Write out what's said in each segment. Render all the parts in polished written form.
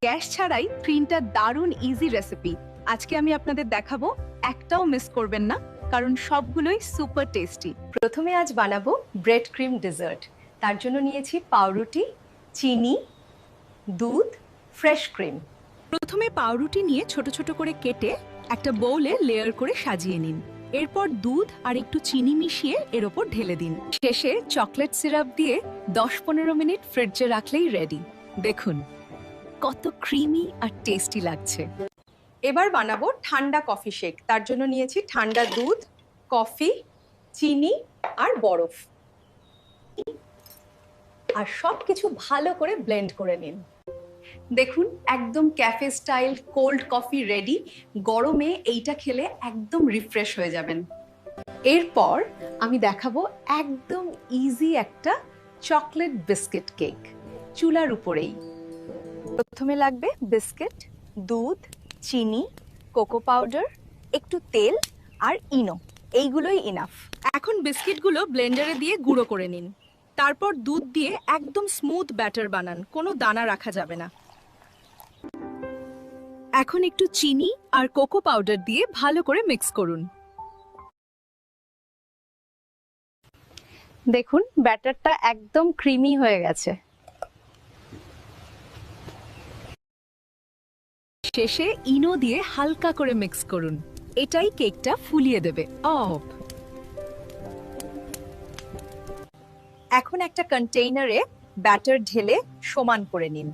Gas ছাড়াই 3টা দারুণ ইজি রেসিপি আজকে আমি আপনাদের দেখাবো। একটাও মিস করবেন না, কারণ সবগুলোই সুপার টেস্টি। প্রথমে আজ বানাবো ব্রেড ক্রিম ডেজার্ট। তার জন্য নিয়েছি পাউরুটি, চিনি, দুধ, ফ্রেশ ক্রিম। প্রথমে পাউরুটি নিয়ে ছোট ছোট করে কেটে একটা বোলে লেয়ার করে সাজিয়ে নিন। এরপর দুধ আর একটু চিনি মিশিয়ে এর ওপর ঢেলে দিন। শেষে চকলেট সিরাপ দিয়ে 10-15 মিনিট ফ্রিজে রাখলেই রেডি। দেখুন কত ক্রিমি আর টেস্টি লাগছে। এবার বানাবো ঠান্ডা কফি শেক। তার জন্য নিয়েছি ঠান্ডা দুধ, কফি, চিনি আর বরফ। আর সবকিছু ভালো করে ব্লেন্ড করে নিন। দেখুন একদম cafe style cold coffee ready. গরমে এইটা খেলে একদম রিফ্রেশ হয়ে যাবেন। এরপর আমি দেখাবো একদম ইজি একটা চকলেট বিস্কিট কেক চুলার উপরেই। প্রথমে লাগবে বিস্কিট, দুধ, চিনি, কোকো পাউডার, একটু তেল আর ইনো। এইগুলোই ইনাফ। এখন বিস্কিটগুলো ব্লেন্ডারে দিয়ে গুঁড়ো করে নিন। তারপর দুধ দিয়ে একদম স্মুথ ব্যাটার বানান, কোনো দানা রাখা যাবে না। এখন একটু চিনি আর কোকো পাউডার দিয়ে ভালো করে মিক্স করুন। দেখুন ব্যাটারটা একদম ক্রিমি হয়ে গেছে। শেষে ইনো দিয়ে হালকা করে মিক্স করুন। এটাই কেকটা ফুলিয়ে দেবে। এখন একটা কন্টেইনারে ব্যাটার ঢেলে সমান করে নিন।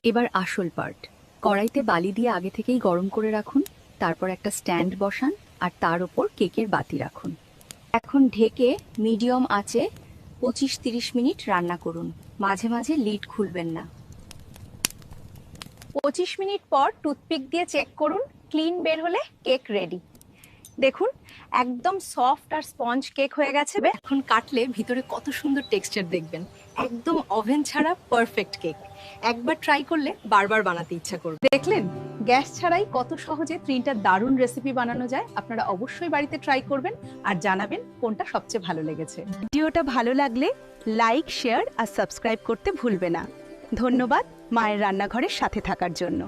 এবার আসল পার্ট। কড়াইতে বালি দিয়ে আগে থেকেই গরম করে রাখুন। তারপর একটা স্ট্যান্ড বসান আর তার উপর কেকের বাতি রাখুন। এখন ঢেকে মিডিয়াম আঁচে 25-30 মিনিট রান্না করুন। মাঝে মাঝে লিড খুলবেন না। 25 মিনিট পর টুথপিক দিয়ে চেক করুন। ক্লিন বের হলে কেক রেডি। দেখুন একদম সফট আর স্পঞ্জ কেক হয়ে গেছে। এখন কাটলে ভিতরে কত সুন্দর টেক্সচার দেখবেন। একদম ওভেন ছাড়া পারফেক্ট কেক। একবার ট্রাই করলে বারবার বানাতে ইচ্ছা করবে। দেখলেন গ্যাস ছাড়াই কত সহজে 3টা দারুণ রেসিপি বানানো যায়। আপনারা অবশ্যই বাড়িতে ট্রাই করবেন আর জানাবেন কোনটা সবচেয়ে ভালো লেগেছে। ভিডিওটা ভালো লাগলে লাইক, শেয়ার আর সাবস্ক্রাইব করতে ভুলবে না। ধন্যবাদ মায়ের রান্নাঘরের সাথে থাকার জন্য।